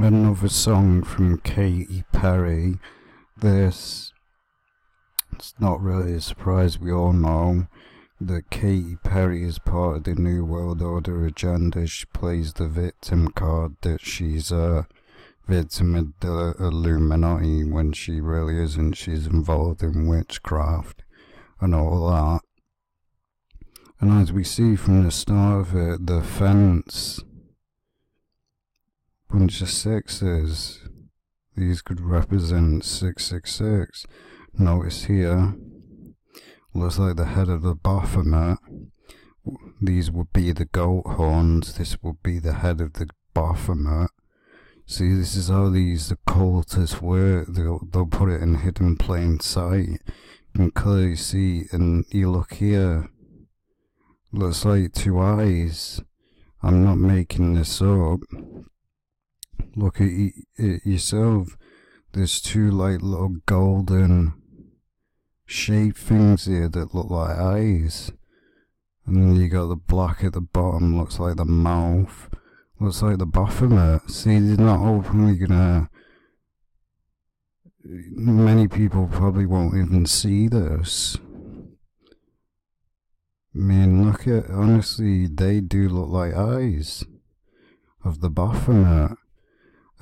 Another song from Katy Perry. It's not really a surprise, we all know that Katy Perry is part of the New World Order agenda. She plays the victim card, that she's a victim of the Illuminati when she really isn't. She's involved in witchcraft and all that. And as we see from the start of it, the fence, bunch of sixes. These could represent 666. Notice here, looks like the head of the Baphomet. These would be the goat horns. This would be the head of the Baphomet. See, this is how the cultists work. They'll put it in hidden plain sight. You can clearly see, and you look here, looks like two eyes. I'm not making this up. Look at it yourself. There's two like little golden shaped things here that look like eyes. And then you got the black at the bottom, looks like the mouth. Looks like the Baphomet. See, they're not openly gonna... Many people probably won't even see this. I mean, look at... Honestly, they do look like eyes of the Baphomet.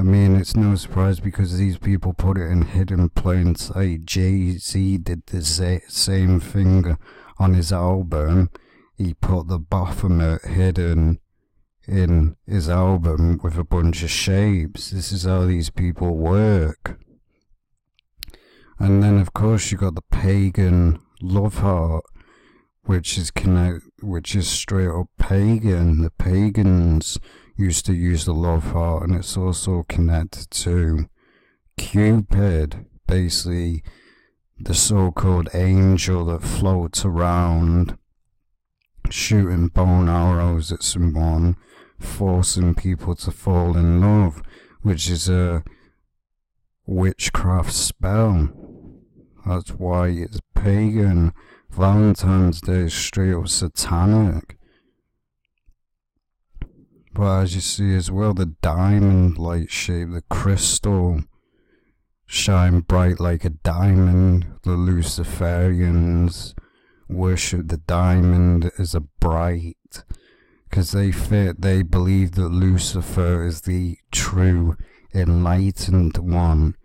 I mean, it's no surprise because these people put it in hidden plain sight. Jay-Z did the same thing on his album. He put the Baphomet hidden in his album with a bunch of shapes. This is how these people work. And then, of course, you got the pagan love heart, which is straight up pagan. The pagans used to use the love heart, and it's also connected to Cupid, basically the so-called angel that floats around shooting bone arrows at someone, forcing people to fall in love, which is a witchcraft spell. That's why it's pagan. Valentine's Day is straight up satanic. But as you see as well, the diamond light shape, the crystal shine bright like a diamond. The Luciferians worship the diamond as a bright, because they believe that Lucifer is the true enlightened one.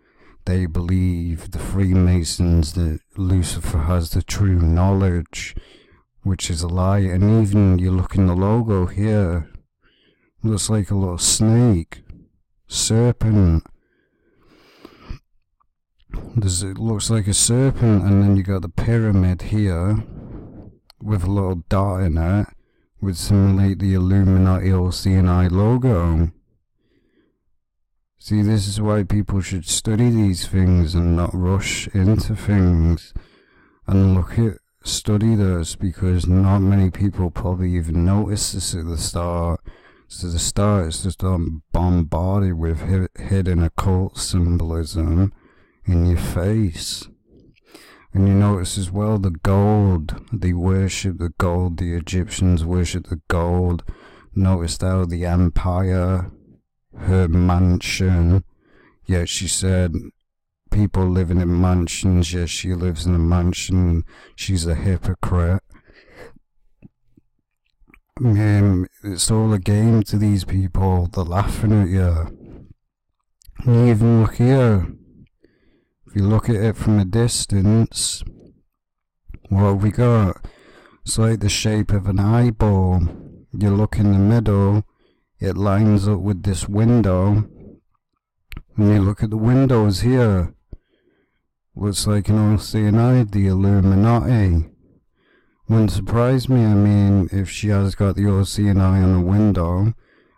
They believe, the Freemasons, that Lucifer has the true knowledge, which is a lie. And even you look in the logo here, looks like a little snake, serpent. It looks like a serpent, and then you got the pyramid here with a little dot in it, would simulate the Illuminati OCNI logo. See, this is why people should study these things and not rush into things and study this, because not many people probably even notice this at the start. So the start is just bombarded with hidden occult symbolism in your face. And you notice as well the gold. They worship the gold. The Egyptians worship the gold. Notice how the empire, her mansion, yet she said people living in mansions, yes, she lives in a mansion. She's a hypocrite. It's all a game to these people. They're laughing at you. And even look here. If you look at it from a distance, what have we got? It's like the shape of an eyeball. You look in the middle, it lines up with this window. And you look at the windows here. Looks like an OCNI, the Illuminati. Wouldn't surprise me. I mean, if she has got the OCNI on the window,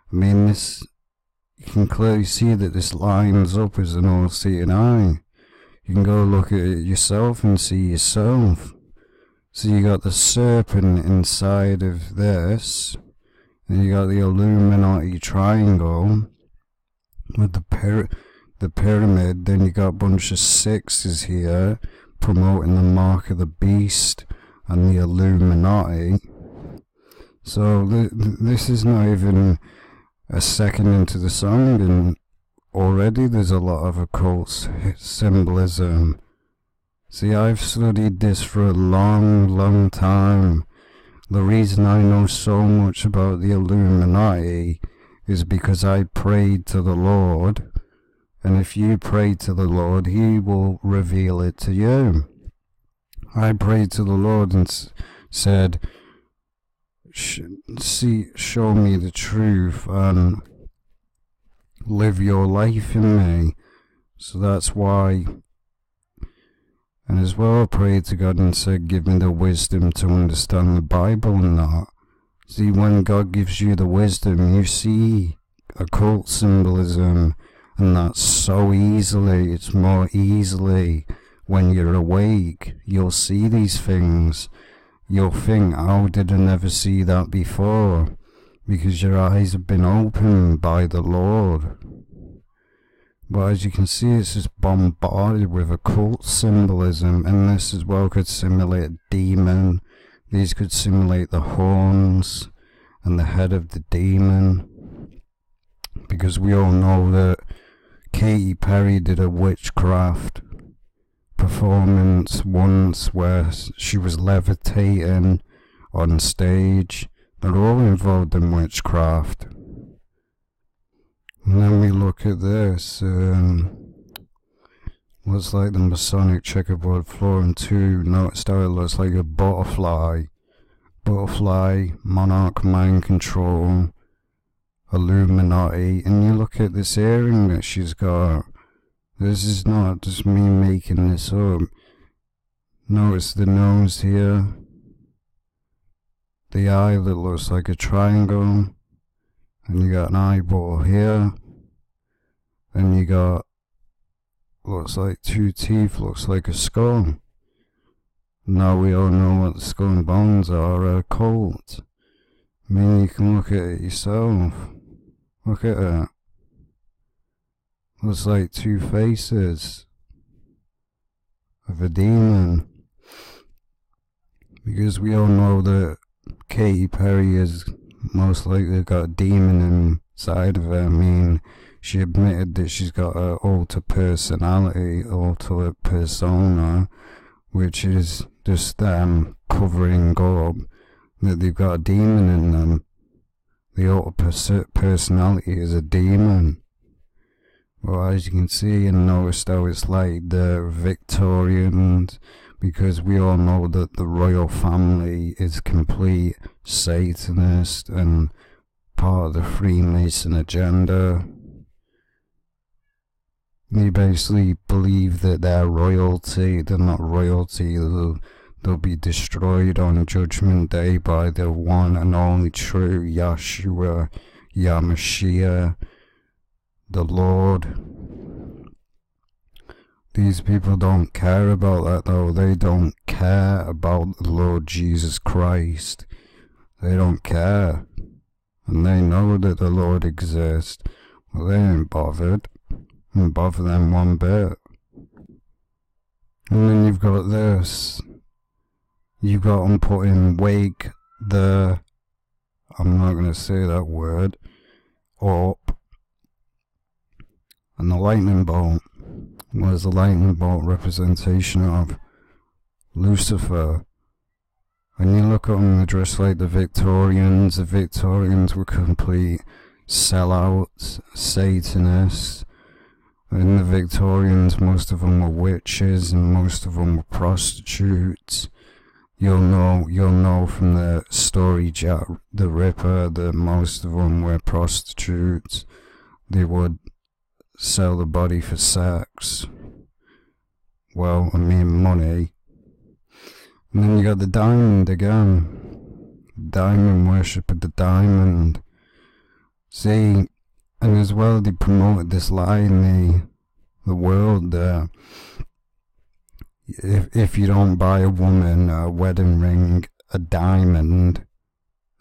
I mean, you can clearly see that this lines up as an OCNI. You can go look at it yourself and see yourself. So you got the serpent inside of this, and you got the Illuminati triangle with the pyramid. Then you got a bunch of sixes here promoting the mark of the beast and the Illuminati. So this is not even a second into the song, and already there's a lot of occult symbolism. See, I've studied this for a long time. The reason I know so much about the Illuminati is because I prayed to the Lord, and if you pray to the Lord, He will reveal it to you. I prayed to the Lord and said, show me the truth and live your life in me. So that's why. And as well, I prayed to God and said, give me the wisdom to understand the Bible and that. See, when God gives you the wisdom, you see occult symbolism, and that's so easily. It's more easily when you're awake. You'll see these things. You'll think, how did I never see that before? Because your eyes have been opened by the Lord. But as you can see, it's just bombarded with occult symbolism, and this as well could simulate a demon. These could simulate the horns and the head of the demon. Because we all know that Katy Perry did a witchcraft performance once where she was levitating on stage. They're all involved in witchcraft. And then we look at this, looks like the Masonic checkerboard floor, and two, noticed how it looks like a butterfly, monarch mind control, Illuminati, and you look at this earring that she's got. This is not just me making this up. Notice the nose here, the eye that looks like a triangle, and you got an eyeball here, then you got, looks like two teeth, looks like a skull. Now we all know what the skull and bones are occult. I mean, you can look at it yourself. Look at it. Looks like two faces of a demon. Because we all know that Katy Perry is most likely got a demon inside of her. I mean, she admitted that she's got an alternate personality, alternate persona, which is just them covering up that they've got a demon in them. The alternate personality is a demon. Well, as you can see and notice how it's like the Victorians, because we all know that the royal family is complete Satanist and part of the Freemason agenda. They basically believe that they're royalty. They're not royalty. They'll be destroyed on Judgment Day by the one and only true Yahshua, Yamashia, the Lord. These people don't care about that though. They don't care about the Lord Jesus Christ. They don't care. And they know that the Lord exists. Well, they ain't bothered. Didn't bother them one bit. And then you've got this. You've got them putting wake the, I'm not going to say that word, up. And the lightning bolt was the lightning bolt representation of Lucifer. When you look at them, they're dressed like the Victorians. The Victorians were complete sellouts, Satanists. In the Victorians, most of them were witches and most of them were prostitutes. You'll know from the story Jack the Ripper that most of them were prostitutes. They would sell the body for sex. Well, I mean money. And then you got the diamond again. Diamond worship of the diamond. See, and as well they promoted this lie in the world that if you don't buy a woman a wedding ring, a diamond,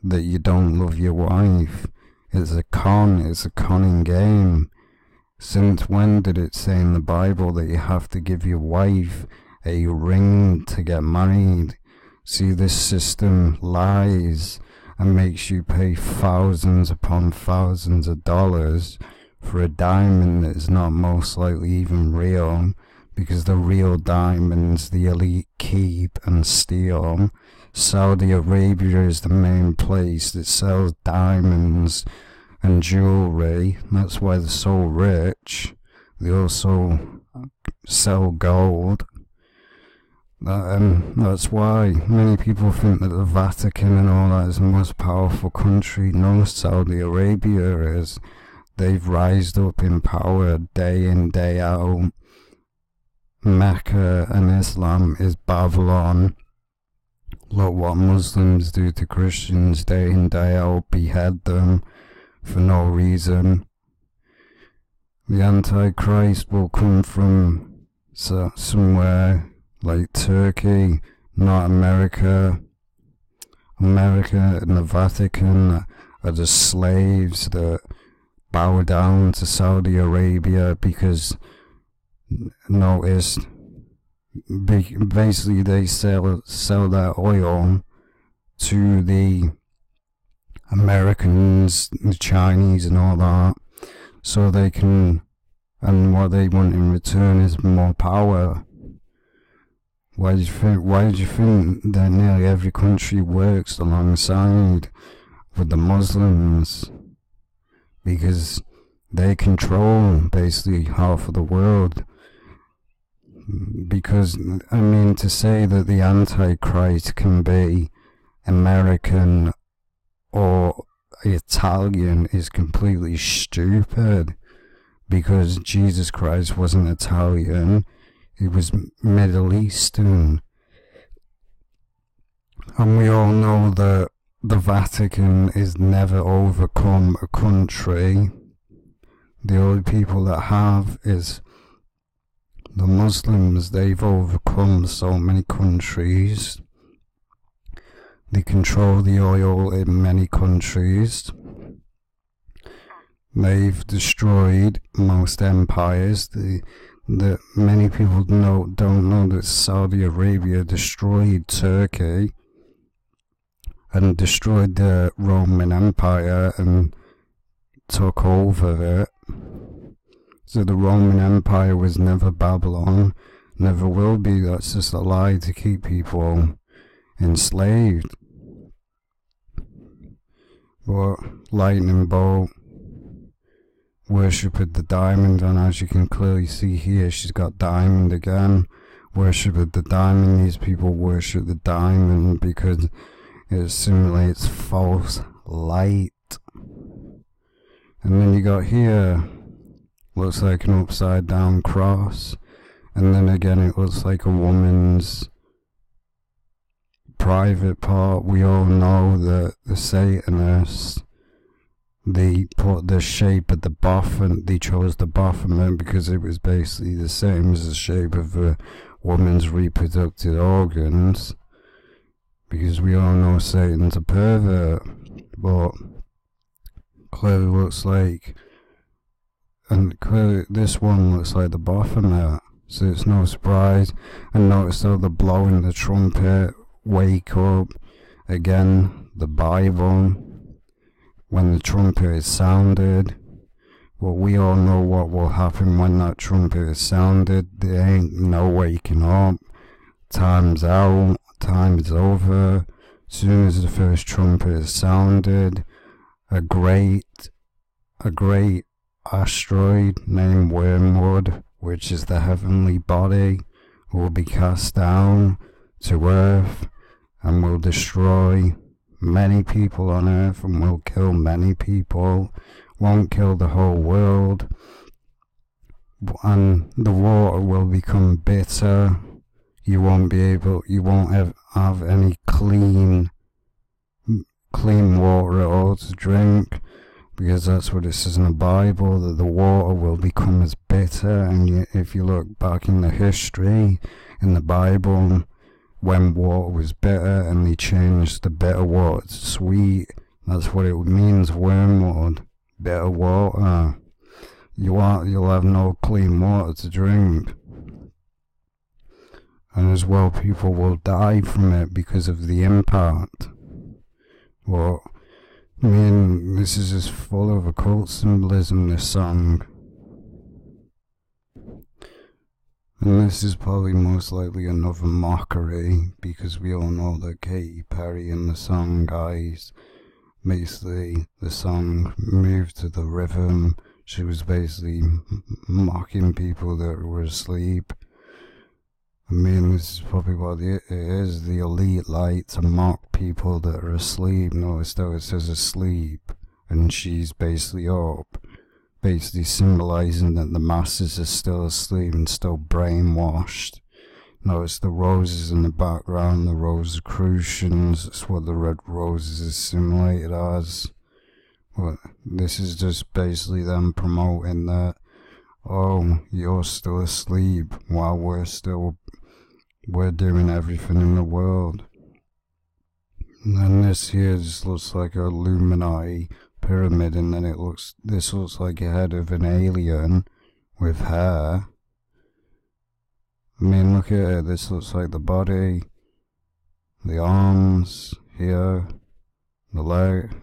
that you don't love your wife. It's a conning game. Since when did it say in the Bible that you have to give your wife a ring to get married? See, this system lies and makes you pay thousands upon thousands of dollars for a diamond that is not most likely even real, because the real diamonds the elite keep and steal. Saudi Arabia is the main place that sells diamonds and jewelry. That's why they're so rich. They also sell gold. That's why many people think that the Vatican and all that is the most powerful country. No, Saudi Arabia is. They've rised up in power day in, day out. Mecca and Islam is Babylon. Look what Muslims do to Christians day in, day out. Behead them for no reason. The Antichrist will come from somewhere like Turkey, not America. America and the Vatican are the slaves that bow down to Saudi Arabia because, notice, basically they sell that oil to the Americans, the Chinese and all that, so they can, and what they want in return is more power. Why do you think that nearly every country works alongside with the Muslims? Because they control basically half of the world. Because, I mean, to say that the Antichrist can be American or Italian is completely stupid, because Jesus Christ wasn't Italian. He was Middle Eastern. And we all know that the Vatican is never overcome a country. The only people that have is the Muslims. They've overcome so many countries. They control the oil in many countries. They've destroyed most empires. That many people don't know that Saudi Arabia destroyed Turkey and destroyed the Roman Empire and took over it. So the Roman Empire was never Babylon, never will be. That's just a lie to keep people enslaved. But lightning bolt worshipped the diamond, and as you can clearly see here, she's got diamond again. Worshipped the diamond. These people worship the diamond because it simulates false light. And then you got here, looks like an upside down cross, and then again it looks like a woman's private part. We all know that the Satanists, they put the shape at the bottom, they chose the bottom because it was basically the same as the shape of a woman's reproductive organs, because we all know Satan's a pervert. But clearly looks like, and clearly this one looks like the Baphomet, so it's no surprise. And notice how they're blowing the trumpet, wake up, again, the Bible. When the trumpet is sounded, well, we all know what will happen when that trumpet is sounded. There ain't no waking up. Time's out. Time is over. As soon as the first trumpet is sounded, a great asteroid named Wormwood, which is the heavenly body, will be cast down to Earth and will destroy many people on Earth and will kill many people. Won't kill the whole world, and the water will become bitter. You won't have any clean water at all to drink, because that's what it says in the Bible, that the water will become as bitter. And if you look back in the history in the Bible, when water was bitter and they changed the bitter water to sweet, that's what it means, wormwood, bitter water. You'll have no clean water to drink. And as well, people will die from it because of the impact. Well, I mean, this is just full of occult symbolism, this song. And this is probably most likely another mockery, because we all know that Katy Perry in the song, guys, basically the song moved to the rhythm. She was basically mocking people that were asleep. I mean, this is probably what it is. The elite like to mock people that are asleep. Notice though it says asleep, and she's basically up, basically symbolizing that the masses are still asleep and still brainwashed. Notice the roses in the background, the Rosicrucians. That's what the red roses is simulated as. Well, this is just basically them promoting that, oh, you're still asleep while we're doing everything in the world. And then this here just looks like a Illuminati pyramid, and then this looks like a head of an alien with hair. I mean, look at it, this looks like the body, the arms here, the leg,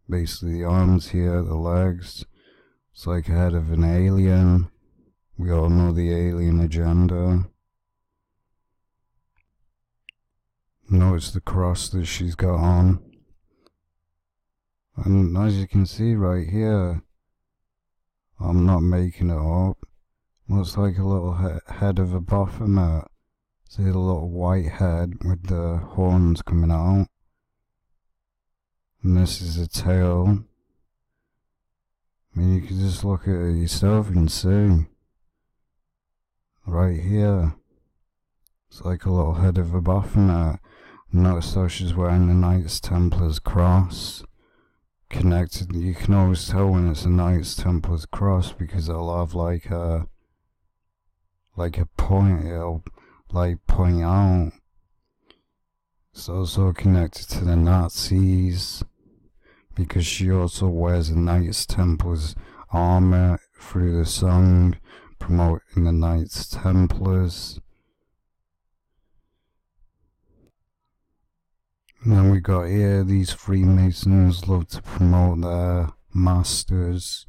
basically the arms here, the legs. It's like a head of an alien. We all know the alien agenda. Notice the cross that she's got on. And as you can see right here, I'm not making it up, looks like a little head of a Baphomet. See the little white head with the horns coming out. And this is a tail. I mean, you can just look at it yourself and see. Right here. It's like a little head of a Baphomet. Notice how she's wearing the Knights Templar's cross. Connected, you can always tell when it's a Knights Templar's cross because it'll have like a point, it'll like point out. It's also connected to the Nazis because she also wears a Knights Templar's armor through the song, promoting the Knights Templars. And then we got here, these Freemasons love to promote their masters.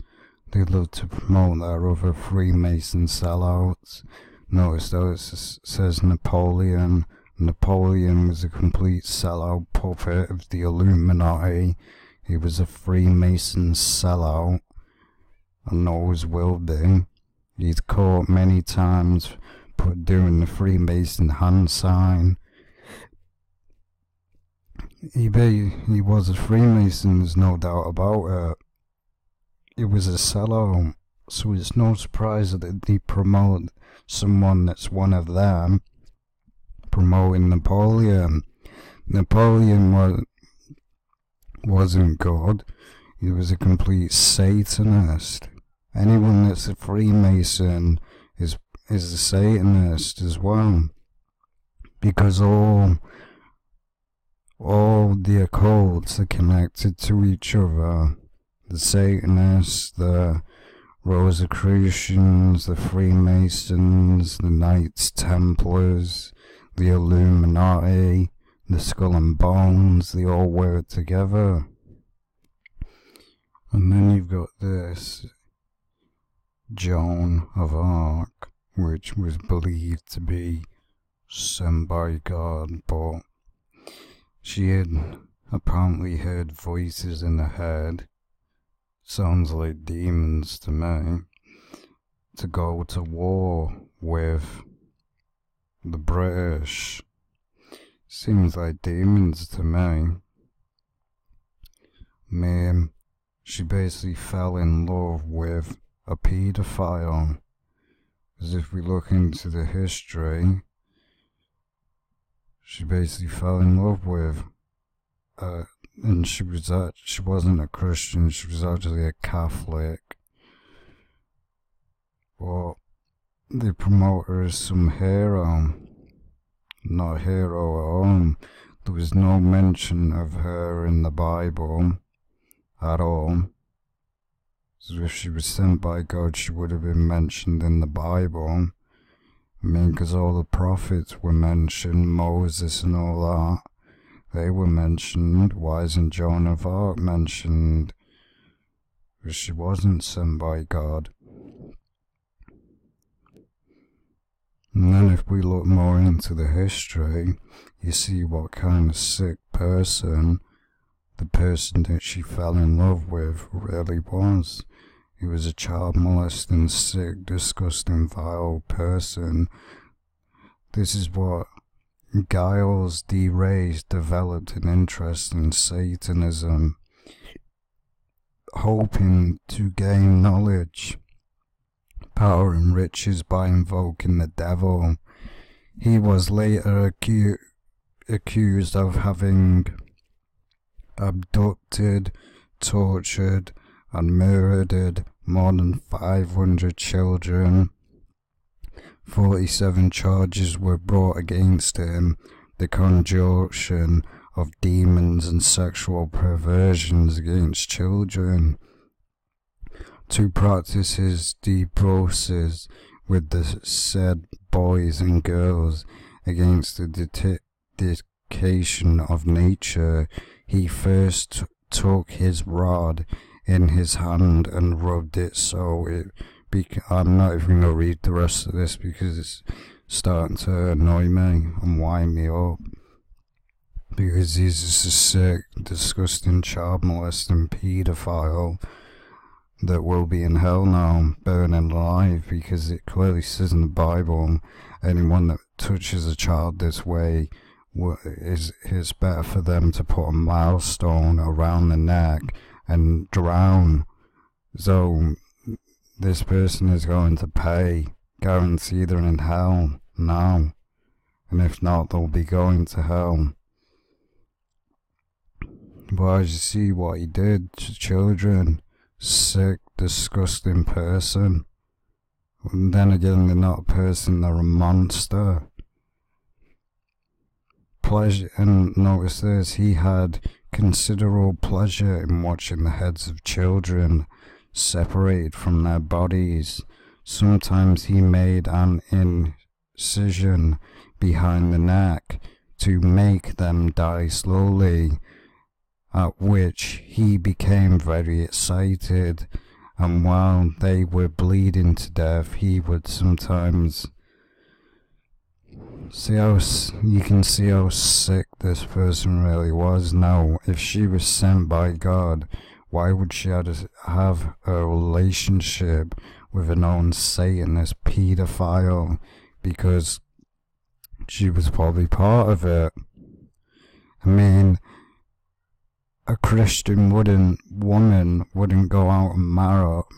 They love to promote their other Freemason sellouts. Notice though it says Napoleon. Napoleon was a complete sellout puppet of the Illuminati. He was a Freemason sellout, and always will be. He's caught many times doing the Freemason hand sign. He was a Freemason, there's no doubt about it. It was a sellout, so it's no surprise that they promote someone that's one of them, promoting Napoleon. Napoleon wasn't good, he was a complete Satanist. Anyone that's a Freemason is a Satanist as well, because all the occults are connected to each other. The Satanists, the Rosicrucians, the Freemasons, the Knights Templars, the Illuminati, the Skull and Bones, they all work together. And then you've got this Joan of Arc, which was believed to be sent by God, but she had apparently heard voices in her head, sounds like demons to me, to go to war with the British. Seems like demons to me. Man, she basically fell in love with a paedophile. Because if we look into the history, she basically fell in love with, and she wasn't a Christian, she was actually a Catholic. But they promote her as some hero, not a hero at all. There was no mention of her in the Bible at all. So if she was sent by God, she would have been mentioned in the Bible. I mean, because all the prophets were mentioned, Moses and all that. they were mentioned. Why isn't Joan of Arc mentioned? Because she wasn't sent by God. And then if we look more into the history, you see what kind of sick person the person that she fell in love with really was. He was a child molesting, sick, disgusting, vile person. This is what Giles D. Ray developed an interest in Satanism, hoping to gain knowledge, power and riches by invoking the devil. He was later accused of having abducted, tortured and murdered more than 500 children. 47 charges were brought against him, the conjunction of demons and sexual perversions against children. To practice his debauches with the said boys and girls against the dictation of nature, he first took his rod in his hand and rubbed it so it I'm not even going to read the rest of this because it's starting to annoy me and wind me up. Because he's just a sick, disgusting, child molesting paedophile that will be in hell now, burning alive, because it clearly says in the Bible, anyone that touches a child this way, it's better for them to put a millstone around the neck and drown. So this person is going to pay, guaranteed they're in hell now, and if not, they'll be going to hell. But as you see what he did to children, sick, disgusting person. And then again, they're not a person, they're a monster. Pleasure, and notice this, he had considerable pleasure in watching the heads of children separated from their bodies. Sometimes he made an incision behind the neck to make them die slowly, at which he became very excited, and while they were bleeding to death, he would sometimes you can see how sick this person really was. Now, if she was sent by God, why would she have a relationship with a known Satanist paedophile? Because she was probably part of it. I mean, a Christian woman wouldn't go out and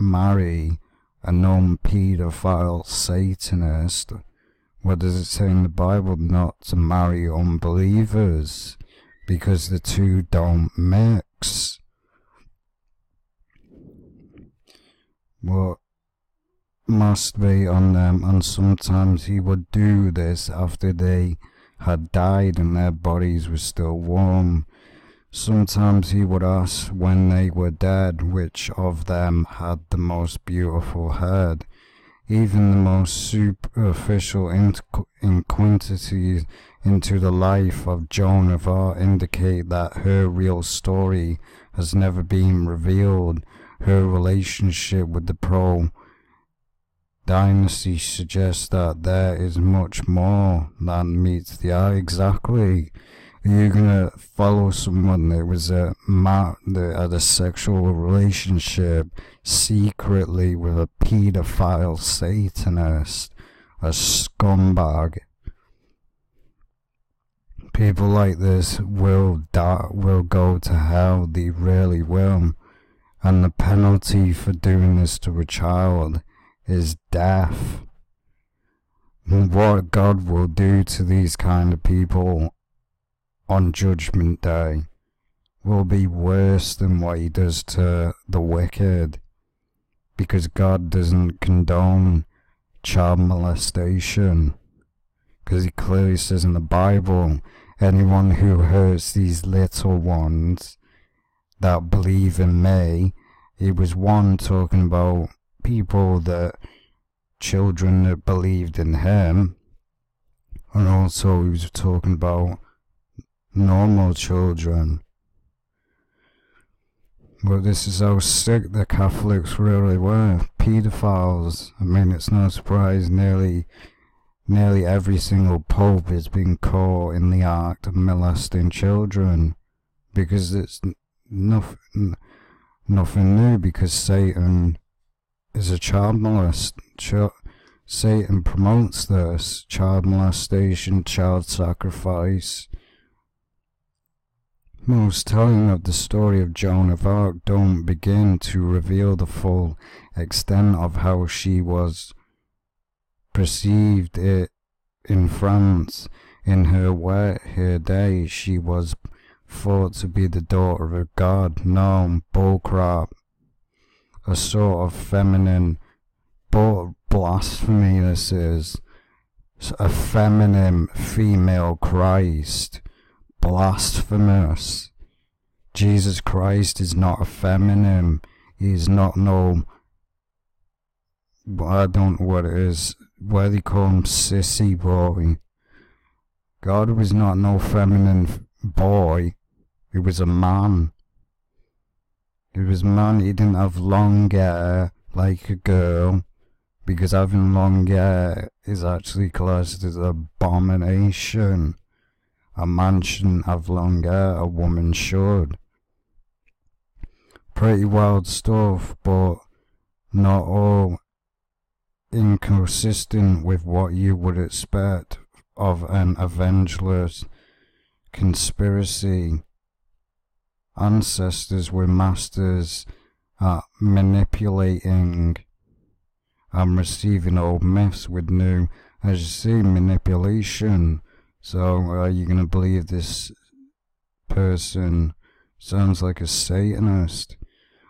marry a known paedophile Satanist. What does it say in the Bible? Not to marry unbelievers, because the two don't mix. What must be on them, and sometimes he would do this after they had died and their bodies were still warm. Sometimes he would ask when they were dead which of them had the most beautiful head. Even the most superficial inquiries into the life of Joan of Arc indicate that her real story has never been revealed. Her relationship with the Pro dynasty suggests that there is much more than meets the eye. Exactly. You're gonna follow someone that was that had a sexual relationship secretly with a paedophile Satanist, a scumbag. People like this will go to hell. They really will. And the penalty for doing this to a child is death. And what God will do to these kind of people on Judgment Day will be worse than what he does to the wicked, because God doesn't condone child molestation, because he clearly says in the Bible, anyone who hurts these little ones that believe in me, he was one talking about children that believed in him, and also he was talking about normal children. But this is how sick the Catholics really were. Pedophiles. I mean, it's no surprise nearly every single pope has been caught in the act of molesting children, because it's nothing new, because Satan is a child molester. Satan promotes this: child molestation, child sacrifice. Most telling of the story of Joan of Arc don't begin to reveal the full extent of how she was perceived in France. In her day, she was thought to be the daughter of God. No, bullcrap. A sort of feminine blasphemy this is. A feminine female Christ. Blasphemous. Jesus Christ is not a feminine. He is not no... I don't know what it is. Why they call him sissy boy. God was not no feminine boy. He was a man. He was a man. He didn't have long hair like a girl, because having long hair is actually classed as an abomination. A man shouldn't have long hair, a woman should. Pretty wild stuff, but not all inconsistent with what you would expect of an evangelist conspiracy. Ancestors were masters at manipulating and receiving old myths with new, as you see, manipulation. So are you going to believe this person sounds like a Satanist?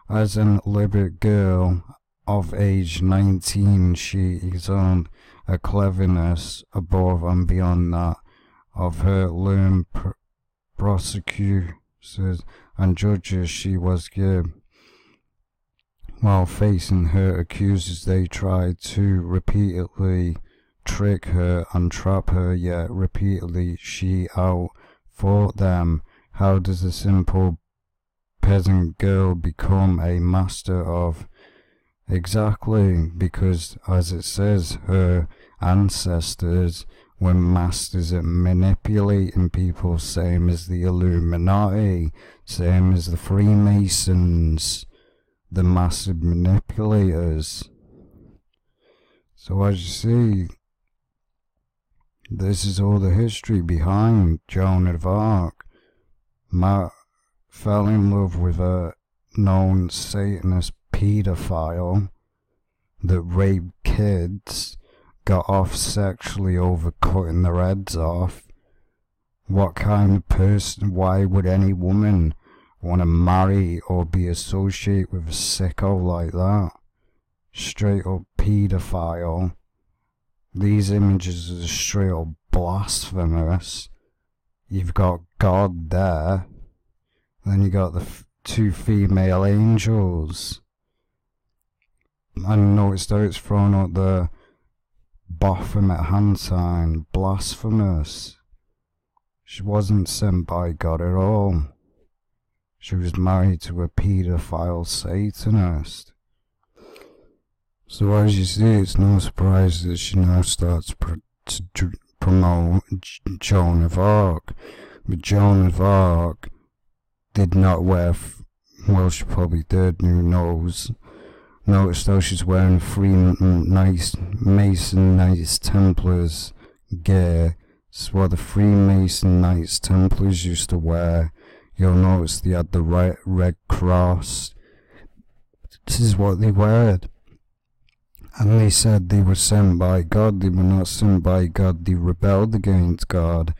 As an illiterate girl of age 19, she exhaled a cleverness above and beyond that of her learned prosecutors and judges she was given. While facing her accusers, they tried to repeatedly trick her and trap her, yet repeatedly she outfought them. How does a simple peasant girl become a master of? Exactly, because as it says, her ancestors were masters at manipulating people, same as the Illuminati, same as the Freemasons, the massive manipulators. So as you see, this is all the history behind Joan of Arc. Matt fell in love with a known Satanist pedophile that raped kids, got off sexually over cutting their heads off. What kind of person, why would any woman want to marry or be associated with a sicko like that? Straight up pedophile. These images are straight up blasphemous. You've got God there, then you got the two female angels. I noticed how it's thrown out the Baphomet hand sign, blasphemous. She wasn't sent by God at all. She was married to a paedophile Satanist. So as you see, it's no surprise that she now starts to promote Joan of Arc. But Joan of Arc did not wear, well, she probably did, who knows. Notice though she's wearing Mason Knights Templars gear. It's what the Freemason Knights Templars used to wear. You'll notice they had the red cross. This is what they wear. And they said they were sent by God. They were not sent by God. They rebelled against God.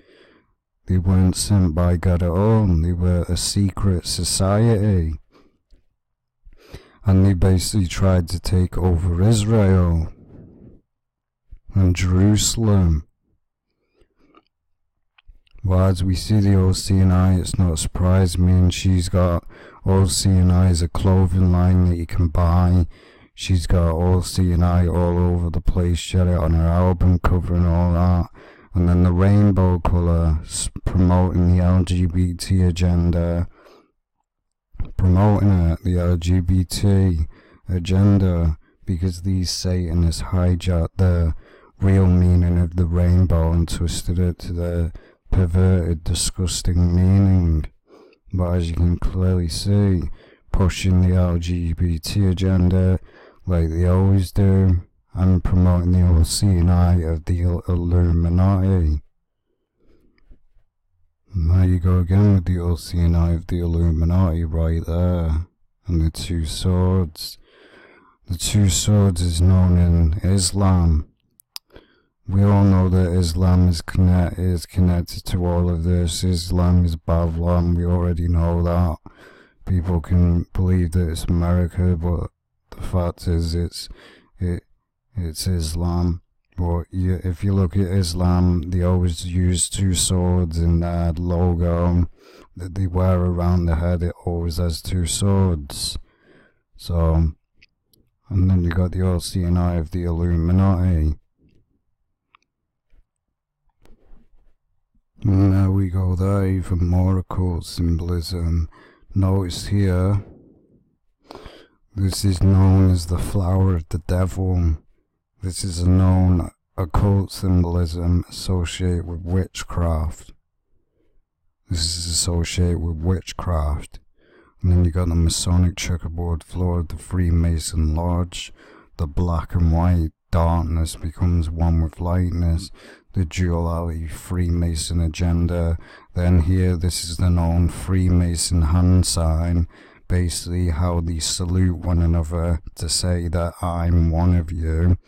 They weren't sent by God at all. They were a secret society. And they basically tried to take over Israel and Jerusalem. Well, as we see the OCNI, it's not surprising me, and she's got OCNI as a clothing line that you can buy. She's got OCNI all over the place. She had it on her album cover and all that. And then the rainbow colour, promoting the LGBT agenda, the LGBT agenda, because these Satanists hijacked the real meaning of the rainbow and twisted it to their perverted, disgusting meaning. But as you can clearly see, pushing the LGBT agenda like they always do, and promoting the all-seeing eye of the Illuminati. And there you go again with the all-seeing eye of the Illuminati right there. And the two swords. The two swords is known in Islam. We all know that Islam is connected to all of this. Islam is Babylon, we already know that. People can believe that it's America, but the fact is it's Islam. But if you look at Islam, they always use two swords in their logo that they wear around the head. It always has two swords. So, and then you got the all-seeing eye of the Illuminati. And there we go there, even more occult symbolism. Notice here, this is known as the flower of the devil. This is a known occult symbolism associated with witchcraft. This is associated with witchcraft. And then you got the Masonic checkerboard floor of the Freemason Lodge. The black and white darkness becomes one with lightness. The duality Freemason agenda. Then here, this is the known Freemason hand sign. Basically how they salute one another to say that I'm one of you.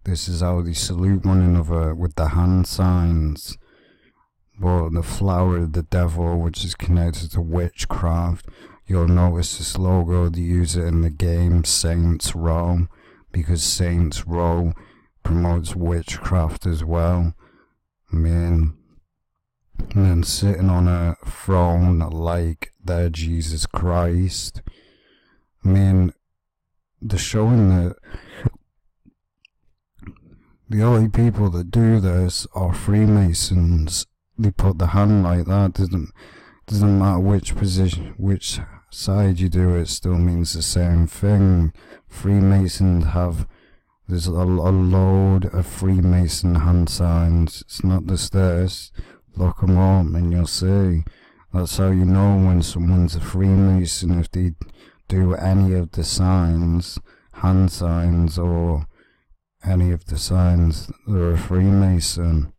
This is how they salute one another with the hand signs. But the flower of the devil, which is connected to witchcraft, you'll notice this logo, they use it in the game Saints Row, because Saints Row promotes witchcraft as well. I mean, and then sitting on a throne like their Jesus Christ. I mean, they're showing that the only people that do this are Freemasons. They put the hand like that. Doesn't matter which position, which side you do it, still means the same thing. Freemasons have, there's a load of Freemason hand signs. It's not just this. Look them up and you'll see. That's how you know when someone's a Freemason, if they do any of the signs, hand signs, or any of the signs, they're a Freemason.